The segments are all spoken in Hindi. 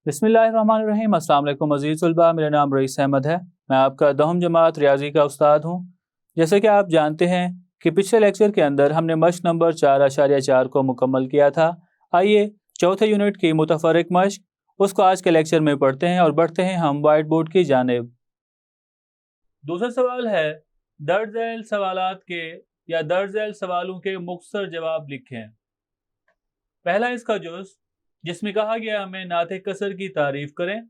बिस्मिल्लाहिर्रहमानिर्रहीम। अस्सलाम वालेकुम अज़ीज़ तलबा, मेरा नाम रईस अहमद है। मैं आपका दहम जमात रियाजी का उस्ताद हूँ। जैसे कि आप जानते हैं कि पिछले लेक्चर के अंदर हमने मश्क नंबर 4.4 को मुकम्मल किया था। आइए चौथे यूनिट की मुतफर्रिक मश्क उसको आज के लेक्चर में पढ़ते हैं और बढ़ते हैं हम वाइट बोर्ड की जानिब। दूसरा सवाल है, दर्ज झैल सवालात के या दर्ज झैल सवालों के मुख्तसर जवाब लिखें। पहला इसका जुज़ जिसमें कहा गया हमें नाते कसर की तारीफ करें।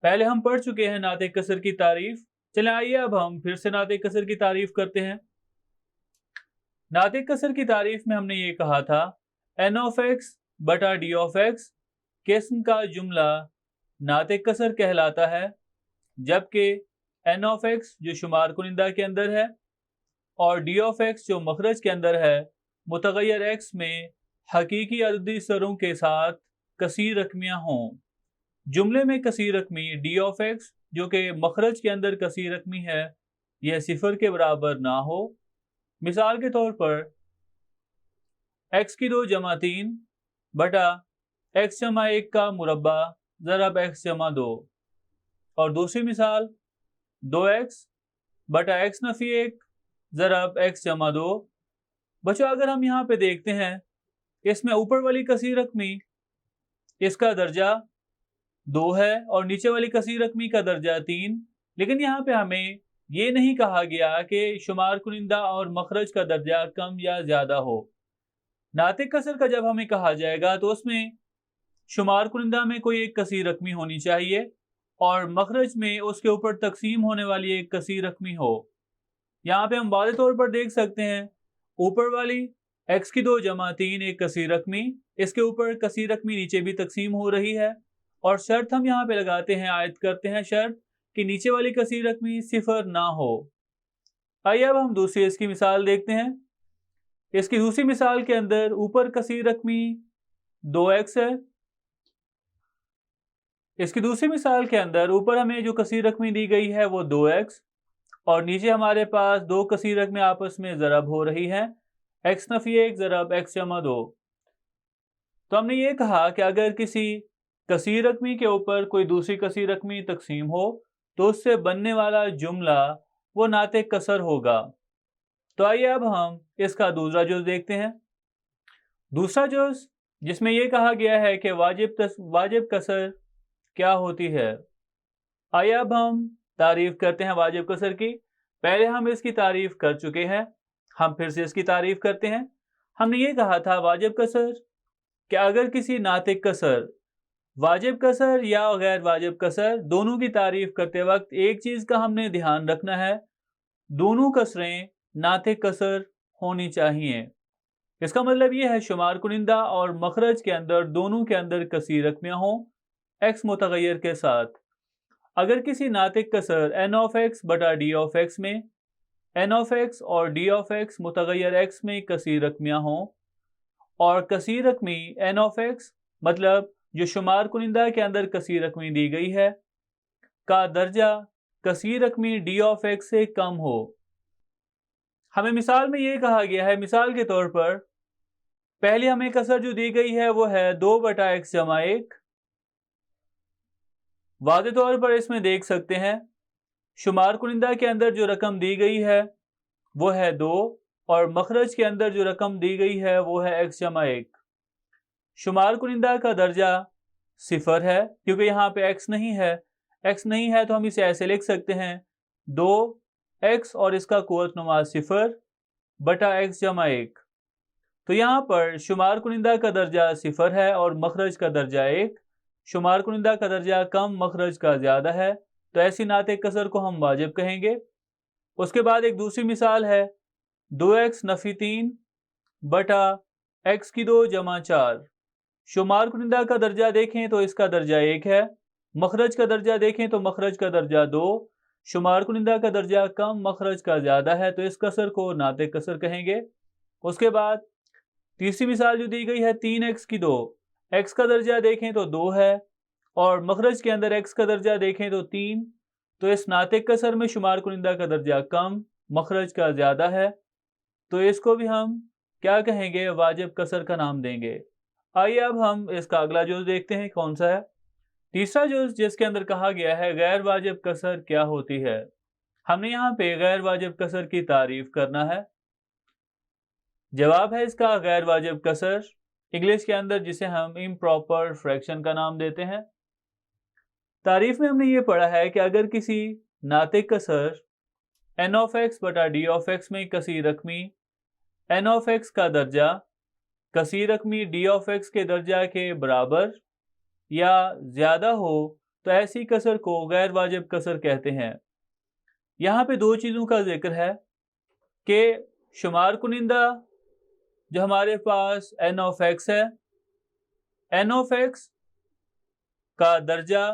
पहले हम पढ़ चुके हैं नाते कसर की तारीफ। चले आइए अब हम फिर से नाते कसर की तारीफ करते हैं। नाते कसर की तारीफ में हमने ये कहा था एन ऑफ एक्स बटा डी ऑफ एक्स किस्म का जुमला नाते कसर कहलाता है, जबकि एन ऑफ एक्स जो शुमार कुनिंदा के अंदर है और डी ऑफ एक्स जो मखरज के अंदर है मुतगय्यर एक्स में हकीकी अददी सरों के साथ कसीर रकमियाँ हों। जुमले में कसीर रकमी डी ऑफ एक्स जो कि मखरज के अंदर कसीर रकमी है यह सिफर के बराबर ना हो। मिसाल के तौर पर एक्स की 2 जमा 3 बटा एक्स जमा 1 का मुरब्बा ज़रब एक्स जमा 2। और दूसरी मिसाल 2x बटा एक्स नफी 1 ज़रब एक्स जमा 2। बच्चों अगर हम यहाँ पे देखते हैं इसमें ऊपर वाली कसीर रकमी इसका दर्जा 2 है और नीचे वाली कसीर रकमी का दर्जा 3, लेकिन यहाँ पे हमें ये नहीं कहा गया कि शुमार कुनिंदा और मखरज का दर्जा कम या ज़्यादा हो। नातिक कसर का जब हमें कहा जाएगा तो उसमें शुमार कुनिंदा में कोई एक कसीर रकमी होनी चाहिए और मखरज में उसके ऊपर तकसीम होने वाली एक कसीर रकमी हो। यहाँ पे हम वाज़े तौर पर देख सकते हैं ऊपर वाली एक्स की 2 जमा 3 एक कसीर रकमी, इसके ऊपर कसीर रकमी नीचे भी तकसीम हो रही है और शर्त हम यहाँ पे लगाते हैं, आयद करते हैं शर्त कि नीचे वाली कसीर रकमी सिफर ना हो। आइए अब हम दूसरी इसकी मिसाल देखते हैं। इसकी दूसरी मिसाल के अंदर ऊपर कसीर रकमी 2x है। इसकी दूसरी मिसाल के अंदर ऊपर हमें जो कसीर रकमी दी गई है वो 2x और नीचे हमारे पास 2 कसीर रकमी आपस में ज़रब हो रही है, एक्स नफी 1 ज़रब एक्स जमा 2। तो हमने ये कहा कि अगर किसी कसीर रकमी के ऊपर कोई दूसरी कसीर रकमी तकसीम हो तो उससे बनने वाला जुमला वो नाते कसर होगा। तो आइए अब हम इसका दूसरा जुज़ देखते हैं। दूसरा जुज़ जिसमें यह कहा गया है कि वाजिब कसर क्या होती है। आइए अब हम तारीफ करते हैं वाजिब कसर की। पहले हम इसकी तारीफ कर चुके हैं, हम फिर से इसकी तारीफ करते हैं। हमने ये कहा था वाजिब कसर कि अगर किसी नातिक कसर वाजिब कसर या गैर वाजिब कसर दोनों की तारीफ करते वक्त एक चीज़ का हमने ध्यान रखना है, दोनों कसरें नातिक कसर होनी चाहिए। इसका मतलब ये है शुमार कुनिंदा और मखरज के अंदर दोनों के अंदर कसीर रकमियाँ हों एक्स मुतगय्यर के साथ। अगर किसी नातिक कसर एन ऑफ एक्स बटा डी ऑफ एक्स में एन ऑफ एक्स और डी ऑफ एक्स मुतगय्यर एक्स में कसीर रकमियाँ हों और कसीर रकमी एन ऑफ एक्स मतलब जो शुमार कुनिंदा के अंदर कसीर रकमी दी गई है का दर्जा कसीर रकमी डी ऑफ एक्स से कम हो। हमें मिसाल में ये कहा गया है, मिसाल के तौर पर पहले हमें कसर जो दी गई है वो है 2 बटा एक्स जमा 1। वाज़े तौर पर इसमें देख सकते हैं शुमार कुनिंदा के अंदर जो रकम दी गई है वो है 2 और मखरज के अंदर जो रकम दी गई है वो है एक्स जमा 1। शुमार कुनिंदा का दर्जा सिफर है क्योंकि यहाँ पे एक्स नहीं है। एक्स नहीं है तो हम इसे ऐसे लिख सकते हैं 2x और इसका कुव्वत नुमा सिफर बटा एक्स जमा 1। तो यहाँ पर शुमार कुनिंदा का दर्जा सिफर है और मखरज का दर्जा 1। शुमार कुनिंदा का दर्जा कम मखरज का ज़्यादा है तो ऐसी नाते कसर को हम वाजिब कहेंगे। उसके बाद एक दूसरी मिसाल है 2x नफी 3 बटा एक्स की 2 जमा 4। शुमार कुनिंदा का दर्जा देखें तो इसका दर्जा 1 है, मखरज का दर्जा देखें तो मखरज का दर्जा 2। शुमार कुनिंदा का दर्जा कम मखरज का ज़्यादा है तो इस कसर को नाते कसर कहेंगे। उसके बाद तीसरी मिसाल जो दी गई है 3x की 2, एक्स का दर्जा देखें तो 2 है और मखरज के अंदर एक्स का दर्जा देखें तो 3, तो इस नातिक कसर में शुमार कुनिंदा का दर्जा कम मखरज का ज़्यादा है तो इसको भी हम क्या कहेंगे, वाजिब कसर का नाम देंगे। आइए अब हम इसका अगला जुज़ देखते हैं कौन सा है। तीसरा जुज़ जिसके अंदर कहा गया है गैर वाजिब कसर क्या होती है। हमने यहाँ पे गैर वाजिब कसर की तारीफ करना है। जवाब है इसका गैर वाजिब कसर, इंग्लिश के अंदर जिसे हम इम्प्रॉपर फ्रैक्शन का नाम देते हैं। तारीफ में हमने ये पढ़ा है कि अगर किसी नातिक कसर एन ऑफ एक्स बटा डी ऑफ एक्स में कसी रकमी एन ऑफ एक्स का दर्जा कसी रकमी डी ऑफ एक्स के दर्जा के बराबर या ज्यादा हो तो ऐसी कसर को गैर वाजिब कसर कहते हैं। यहाँ पे दो चीज़ों का जिक्र है कि शुमार कुनिंदा जो हमारे पास एन ऑफ एक्स है, एन ऑफ एक्स का दर्जा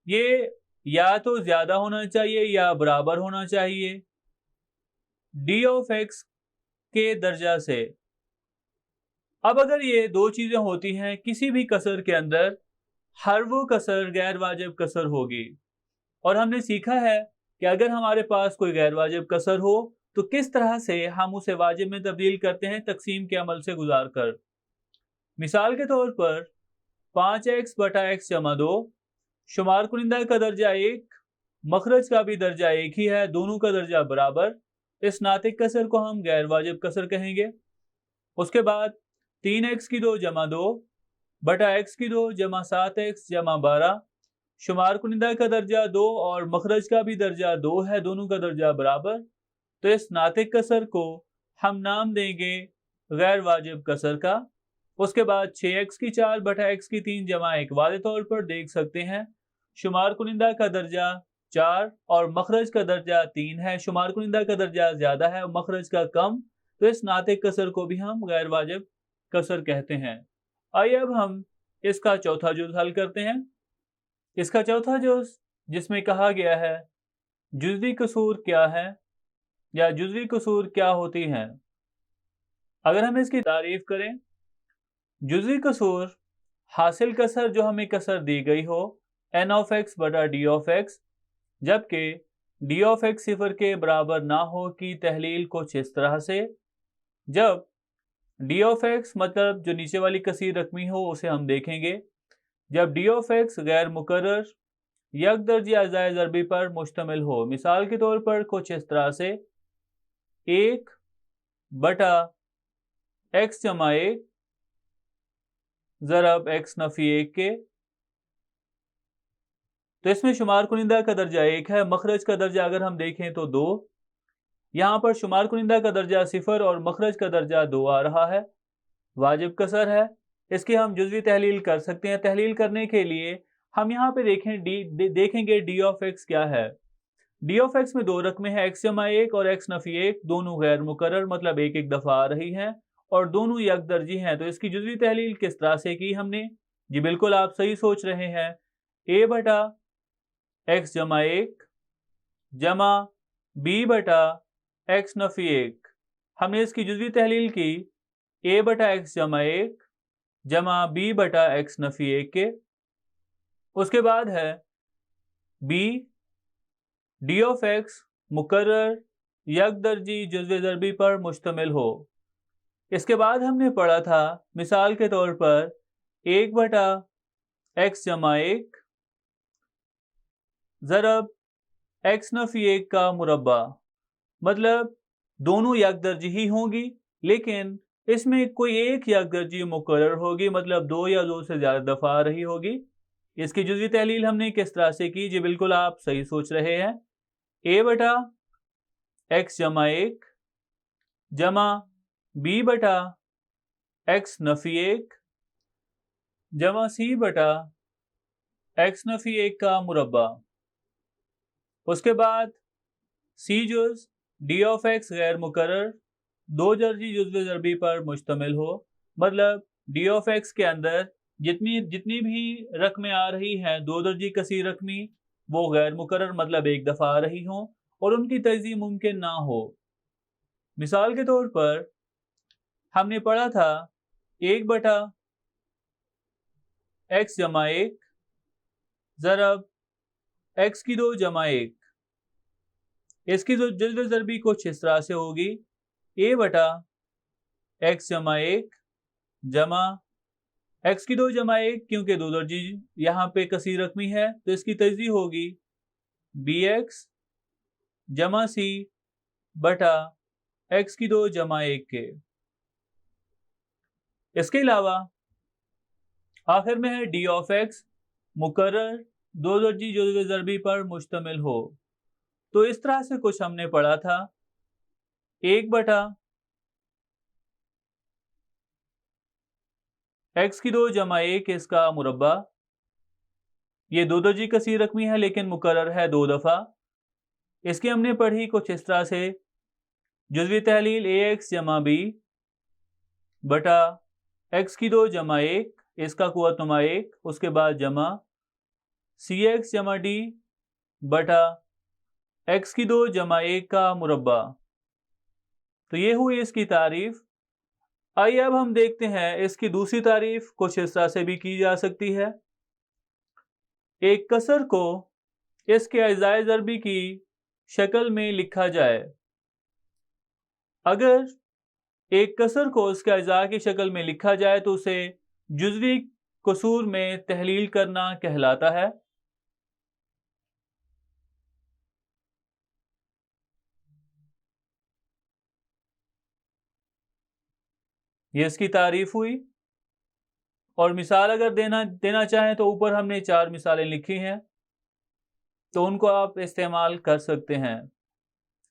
ये या तो ज्यादा होना चाहिए या बराबर होना चाहिए डी ऑफ एक्स के दर्जा से। अब अगर ये दो चीजें होती हैं किसी भी कसर के अंदर, हर वो कसर गैर वाजिब कसर होगी। और हमने सीखा है कि अगर हमारे पास कोई गैर वाजिब कसर हो तो किस तरह से हम उसे वाजिब में तब्दील करते हैं तकसीम के अमल से गुजार कर। मिसाल के तौर पर 5x बटा x जमा 2, शुमार कुनिंदा का दर्जा 1, मखरज का भी दर्जा 1 ही है, दोनों का दर्जा बराबर। इस नातिक कसर को हम गैर वाजिब कसर कहेंगे। उसके बाद 3x की 2 जमा 2 बटा x की 2 जमा 7x जमा 12, शुमार कुनिंदा का दर्जा 2 और मखरज का भी दर्जा 2 है, दोनों का दर्जा बराबर। तो इस नातिक कसर को हम नाम देंगे गैर वाजिब कसर का। उसके बाद 6x की 4 बटा x की 3 जमा 1 वादे तौर पर देख सकते हैं शुमार कुनिंदा का दर्जा 4 और मखरज का दर्जा 3 है, शुमार कुनिंदा का दर्जा ज्यादा है और मखरज का कम, तो इस नातिक कसर को भी हम गैर वाजिब कसर कहते हैं। आइए अब हम इसका चौथा जुज़ हल करते हैं। इसका चौथा जुज़ जिसमें कहा गया है जुज़वी कसूर क्या है या जुज़वी कसूर क्या होती हैं। अगर हम इसकी तारीफ करें, जुज़वी कसूर हासिल कसर जो हमें कसर दी गई हो एन ऑफ एक्स बटा डी ऑफ एक्स, जबकि डी ऑफ एक्स सिफर के बराबर ना हो की तहलील कुछ इस तरह से। जब डी ऑफ एक्स मतलब जो नीचे वाली कसीर रकमी हो उसे हम देखेंगे। जब डी ऑफ एक्स गैर मुकर्रर यक दर्जी अज़ाए ज़रबी पर मुश्तमिल हो, मिसाल के तौर पर कुछ इस तरह से 1 बटा एक्स जमा 1 ज़रब एक्स नफी 1 के, तो इसमें शुमार कुनिंदा का दर्जा 1 है, मखरज का दर्जा अगर हम देखें तो 2। यहाँ पर शुमार कुनिंदा का दर्जा 0 और मखरज का दर्जा 2 आ रहा है, वाजिब कसर है। इसकी हम जुज़वी तहलील कर सकते हैं। तहलील करने के लिए हम यहाँ पे देखेंगे डी ऑफ एक्स क्या है। डी ऑफ एक्स में दो रकमें हैं, एक्स जमा 1 और एक्स नफी 1, दोनों गैर मुकर्रर मतलब एक एक दफ़ा आ रही हैं और दोनों यक दर्जी हैं। तो इसकी जुज़वी तहलील किस तरह से की हमने? जी बिल्कुल आप सही सोच रहे हैं। ए बटा एक्स जमा 1 जमा बी बटा एक्स नफी 1, हमने इसकी जुज़वी तहलील की ए बटा एक्स जमा 1 जमा बी बटा एक्स नफी 1 के। उसके बाद है बी डी ऑफ एक्स मुकर्रर यक दर्जी जुज़्व ज़रबी पर मुश्तमिल हो। इसके बाद हमने पढ़ा था मिसाल के तौर पर 1 बटा एक्स जमा 1 ज़रब एक्स नफी 1 का मुरब्बा, मतलब दोनों यक दर्जी ही होंगी लेकिन इसमें कोई एक यक दर्जी मुकर्रर होगी, मतलब 2 या 2 से ज़्यादा दफ़ा आ रही होगी। इसकी जुज़वी तहलील हमने किस तरह से की? जी बिल्कुल आप सही सोच रहे हैं। ए बटा एक्स जमा 1 जमा बी बटा एक्स नफी 1 जमा सी बटा एक्स नफी 1 का मुरब्बा। उसके बाद सी जुज़ डी ऑफ एक्स गैर मुकर्रर दो दर्जी जुज़्व ज़रबी पर मुश्तमिल हो, मतलब डी ऑफ एक्स के अंदर जितनी भी रकमें आ रही हैं दो दर्जी कसी रकमी, वो गैर मुकर्रर मतलब एक दफ़ा आ रही हों और उनकी तज़ीह मुमकिन ना हो। मिसाल के तौर पर हमने पढ़ा था 1 बटा एक्स जमा 1 ज़रब एक्स की 2 जमा 1, इसकी जो जुज़्व ज़रबी कुछ इस तरह से होगी ए बटा एक्स जमा एक जमा एक्स की 2 जमा 1, क्योंकि दो दर्जी यहाँ पे कसीर रकमी है तो इसकी तजदीद होगी बी एक्स जमा सी बटा एक्स की 2 जमा 1 के। इसके अलावा आखिर में है डी ऑफ एक्स मुकर्रर दो दर्जी जुज़्व ज़रबी पर मुश्तमिल हो। तो इस तरह से कुछ हमने पढ़ा था, 1 बटा एक्स की 2 जमा 1 इसका मुरब्बा, ये दो दर्जी कसीर रकमी है लेकिन मुकर्रर है 2 दफ़ा। इसकी हमने पढ़ी कुछ इस तरह से, जुज़वी तहलील ए एक्स जमा बी बटा एक्स की 2 जमा 1 इसका कुव्वत नुमा 1, उसके बाद जमा सी एक्स जमा डी बटा एक्स की 2 जमा 1 का मुरब्बा। तो ये हुई इसकी तारीफ। आइए अब हम देखते हैं इसकी दूसरी तारीफ कुछ इस तरह से भी की जा सकती है। एक कसर को इसके अज़ाए ज़रबी की शक्ल में लिखा जाए। अगर एक कसर को उसके अज़ा की शक्ल में लिखा जाए तो उसे जुज़वी कसूर में तहलील करना कहलाता है। ये इसकी तारीफ हुई। और मिसाल अगर देना चाहें तो ऊपर हमने 4 मिसालें लिखी हैं, तो उनको आप इस्तेमाल कर सकते हैं।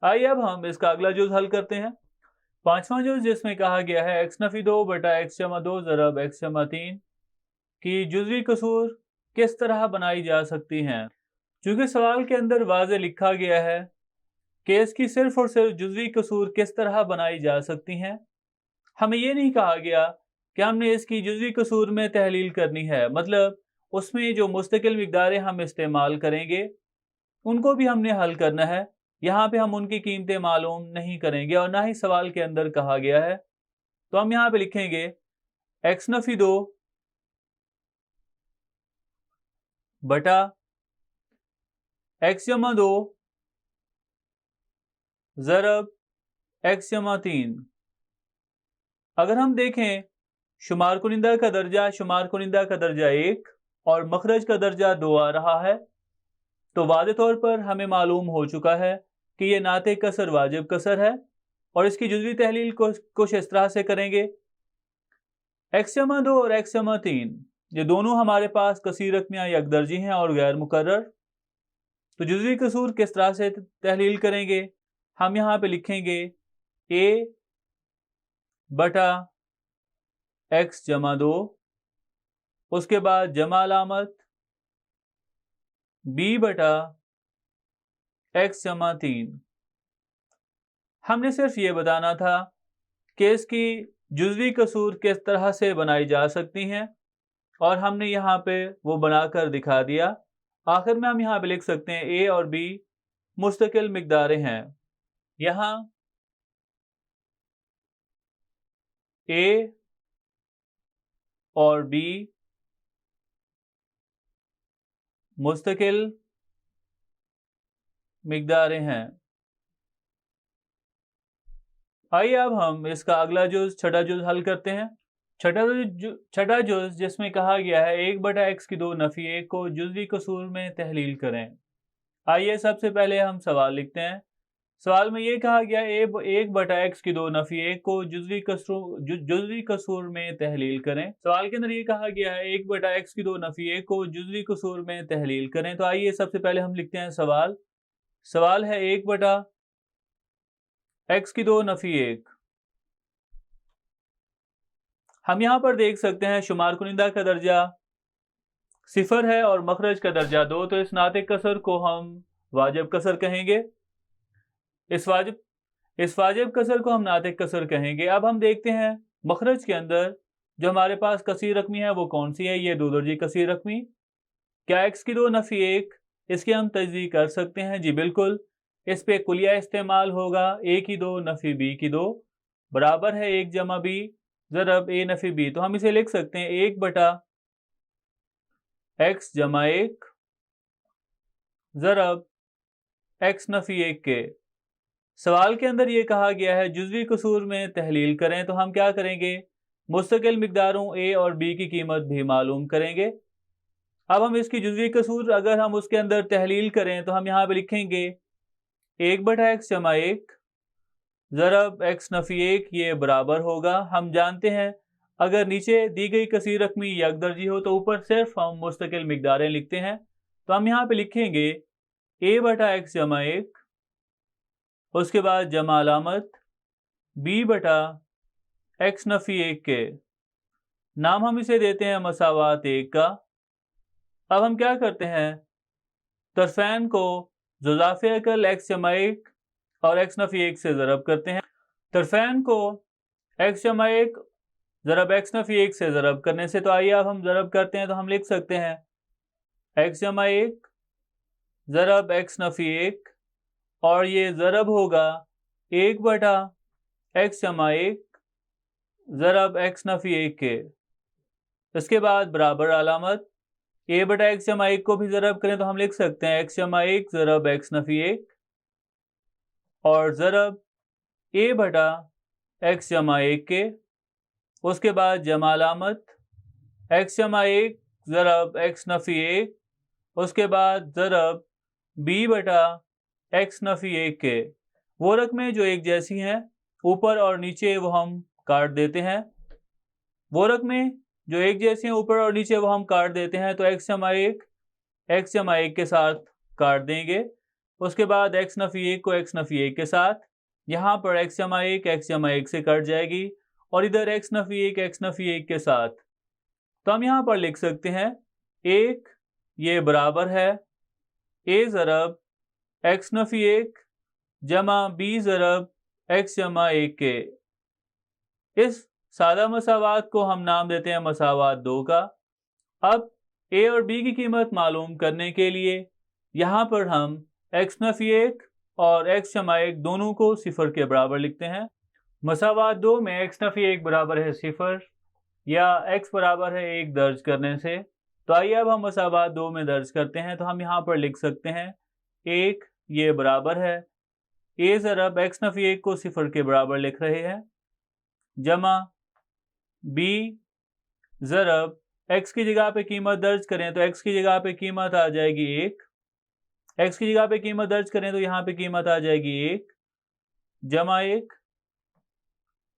आइए अब हम इसका अगला जुज़ हल करते हैं। पांचवा जुज़ जिसमें कहा गया है एक्स नफी 2 बटा एक्स जमा 2 ज़रब एक्स जमा 3 की जुज़वी कसूर किस तरह बनाई जा सकती हैं। चूँकि सवाल के अंदर वाज़े लिखा गया है कि इसकी सिर्फ और सिर्फ जुज़वी कसूर किस तरह बनाई जा सकती हैं, हमें ये नहीं कहा गया कि हमने इसकी जुज़वी कसूर में तहलील करनी है, मतलब उसमें जो मुस्तकिल मिक़दारें हम इस्तेमाल करेंगे उनको भी हमने हल करना है। यहाँ पे हम उनकी कीमतें मालूम नहीं करेंगे और ना ही सवाल के अंदर कहा गया है। तो हम यहाँ पे लिखेंगे एक्स नफी 2 बटा एक्स जमा 2 ज़रब एक्स जमा 3। अगर हम देखें शुमार कुनिंदा का दर्जा 1 और मखरज का दर्जा 2 आ रहा है, तो वाज़े तौर पर हमें मालूम हो चुका है कि ये नाते कसर वाजिब कसर है। और इसकी जुज़वी तहलील को कुछ इस तरह से करेंगे, एक्स जमा 2 और एक्स जमा 3 ये दोनों हमारे पास कसीर रकमियाँ यकदर्जी हैं और गैर मुकर्रर। तो जुज़वी कसूर किस तरह से तहलील करेंगे, हम यहाँ पे लिखेंगे ए बटा एक्स जमा 2, उसके बाद जमा अलामत बी बटा एक्स जमा 3। हमने सिर्फ ये बताना था कि इसकी जुज़वी कसूर किस तरह से बनाई जा सकती हैं और हमने यहाँ पे वो बनाकर दिखा दिया। आखिर में हम यहाँ पे लिख सकते हैं ए और बी मुस्तकिल मिक़दारें हैं। यहाँ ए और बी मुस्तकिल मिक़दारें हैं। आइए अब हम इसका अगला जुज़ छठा जुज़ हल करते हैं। छठा जुज़ जिसमें कहा गया है 1 बटा एक्स की 2 नफ़ी 1 को जुज़वी कसूर में तहलील करें। आइए सबसे पहले हम सवाल लिखते हैं। सवाल में ये कहा गया 1 बटा एक्स की 2 नफ़ी 1 को जुज़वी कसूर में तहलील करें। सवाल के अंदर ये कहा गया है 1 बटा एक्स की 2 नफ़ी 1 को जुज़वी कसूर में तहलील करें। तो आइए सबसे पहले हम लिखते हैं सवाल है 1 बटा एक्स की 2 नफ़ी 1। हम यहाँ पर देख सकते हैं शुमार कुनिंदा का दर्जा 0 है और मखरज का दर्जा 2, तो इस नाते कसर को हम वाजिब कसर कहेंगे। इस वाजिब कसर को हम नाते कसर कहेंगे। अब हम देखते हैं मखरज के अंदर जो हमारे पास कसीर रकमी है वो कौन सी है, ये दो दर्जी कसीर रकमी। क्या एक्स की 2 नफ़ी 1 इसकी हम तजदीद कर सकते हैं? जी बिल्कुल। इस पे कुलिया इस्तेमाल होगा, ए की 2 नफ़ी बी की 2 बराबर है 1 जमा बी ज़रब ए नफ़ी बी। तो हम इसे लिख सकते हैं 1 बटा एक्स जमा 1 ज़रब एक्स नफ़ी 1 के। सवाल के अंदर ये कहा गया है जुज़वी कसूर में तहलील करें, तो हम क्या करेंगे, मुस्तकिल मिकदारों ए और बी की कीमत भी मालूम करेंगे। अब हम इसकी जुज़वी कसूर अगर हम उसके अंदर तहलील करें तो हम यहाँ पे लिखेंगे 1/x जमा 1 ज़रब x नफ़ी 1, ये बराबर होगा। हम जानते हैं अगर नीचे दी गई कसीर रकमी यकदर्जी हो तो ऊपर सिर्फ हम मुस्तकिल मिकदारें लिखते हैं, तो हम यहाँ पे लिखेंगे a/x जमा 1, उसके बाद जमा अलामत b/x नफ़ी 1 के, नाम हम इसे देते हैं मसावात 1 का। अब हम क्या करते हैं, तरफैन को ज़ुज़ाफ़े अकल x जमा 1 और x नफ़ी 1 से ज़रब करते हैं। तरफैन को x जमा 1 ज़रब x नफ़ी 1 से ज़रब करने से, तो आइए अब हम ज़रब करते हैं, तो हम लिख सकते हैं x जमा 1 ज़रब x नफ़ी 1 और ये ज़रब होगा 1/x जमा 1 ज़रब x नफ़ी 1 के। इसके बाद बराबर अलामत a/x जमा 1 को भी ज़रब करें तो हम लिख सकते हैं x जमा 1 ज़रब x नफ़ी 1 और ज़रब a/x जमा 1 के। उसके बाद जमा अलामत x जमा 1 ज़रब x नफ़ी 1, उसके बाद ज़रब b/x नफ़ी 1 के। वो रकमें जो एक जैसी हैं ऊपर और नीचे वो हम काट देते हैं, वो रकमें जो एक जैसी हैं ऊपर और नीचे वो हम काट देते हैं, तो x जमा 1 के साथ काट देंगे। उसके बाद x नफ़ी 1 को x नफ़ी 1 के साथ, यहाँ पर x जमा 1 से कट जाएगी और इधर x नफ़ी 1 के साथ, तो हम यहाँ पर लिख सकते हैं 1 ये बराबर है a ज़रब x नफ़ी 1 जमा b ज़रब x जमा 1 के। इस सादा मसावात को हम नाम देते हैं मसावात 2 का। अब a और b की कीमत मालूम करने के लिए यहाँ पर हम x नफ़ी 1 और x जमा 1 दोनों को सिफर के बराबर लिखते हैं। मसावात 2 में x नफ़ी 1 बराबर है 0 या x बराबर है 1 दर्ज करने से, तो आइए अब हम मसावात 2 में दर्ज करते हैं, तो हम यहाँ पर लिख सकते हैं 1 ये बराबर है a ज़रब x नफ़ी 1 को 0 के बराबर लिख रहे हैं जमा b ज़रब x की जगह पे कीमत दर्ज करें तो x की जगह पे कीमत आ जाएगी 1, x की जगह पे कीमत दर्ज करें तो यहाँ पे कीमत आ जाएगी 1 जमा 1,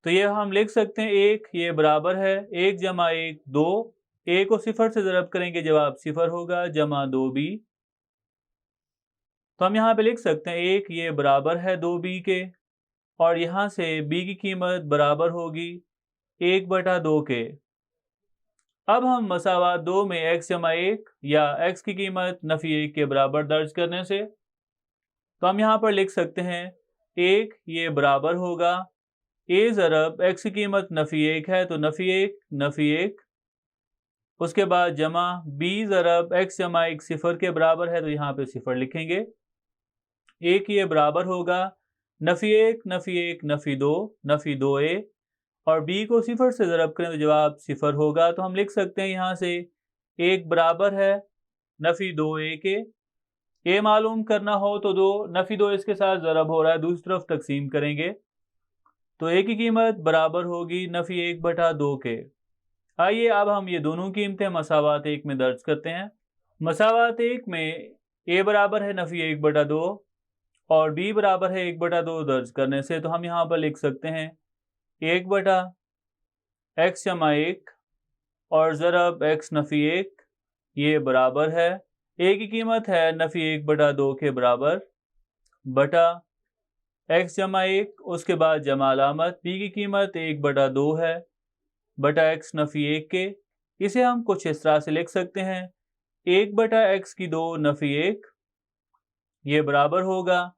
तो ये हम लिख सकते हैं 1 ये बराबर है 1 जमा 1 2, a को 0 से ज़रब करेंगे जवाब 0 होगा जमा 2b, तो हम यहाँ पे लिख सकते हैं 1 ये बराबर है 2b के और यहाँ से b की कीमत बराबर होगी 1/2 के। अब हम मसावात 2 में x जमा 1 या x की कीमत नफ़ी 1 के बराबर दर्ज करने से, तो हम यहाँ पर लिख सकते हैं 1 ये बराबर होगा a ज़रब x की कीमत नफ़ी 1 है तो नफ़ी 1, उसके बाद जमा b ज़रब x जमा 1 0 के बराबर है तो यहाँ पे 0 लिखेंगे। 1 ये बराबर होगा नफ़ी 1 नफ़ी 2 नफ़ी 2a और b को 0 से ज़रब करें तो जवाब 0 होगा, तो हम लिख सकते हैं यहाँ से 1 बराबर है नफ़ी 2a के। a मालूम करना हो तो नफ़ी 2 इसके साथ ज़रब हो रहा है, दूसरी तरफ तकसीम करेंगे तो a की कीमत बराबर होगी नफ़ी 1/2 के। आइए अब हम ये दोनों कीमतें मसावात 1 में दर्ज करते हैं। मसावात 1 में a बराबर है नफ़ी 1/2 और b बराबर है 1/2 दर्ज करने से, तो हम यहाँ पर लिख सकते हैं 1/x जमा 1 और ज़रब x नफ़ी 1 ये बराबर है a की कीमत है नफ़ी 1/2 के बराबर बटा x जमा 1, उसके बाद जमा अलामत b की कीमत 1/2 है बटा x नफ़ी 1 के। इसे हम कुछ इस तरह से लिख सकते हैं 1/x की 2 नफ़ी 1 ये बराबर होगा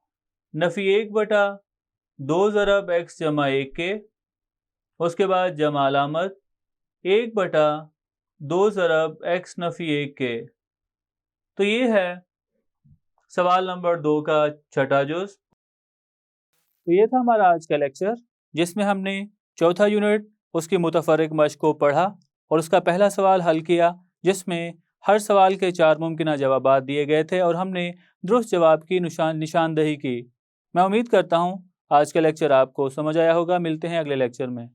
नफ़ी 1/2 ज़रब x जमा 1 के, उसके बाद जमा अलामत 1/2 ज़रब x नफ़ी 1 के। तो ये है सवाल नंबर 2 का छठा जुज़। तो ये था हमारा आज का लेक्चर जिसमें हमने चौथा यूनिट उसकी मुतफ़र्रिक़ मश्क़ को पढ़ा और उसका पहला सवाल हल किया, जिसमें हर सवाल के 4 मुमकिन जवाबात दिए गए थे और हमने दुरुस्त जवाब की निशानदही की। मैं उम्मीद करता हूँ आज का लेक्चर आपको समझ आया होगा। मिलते हैं अगले लेक्चर में।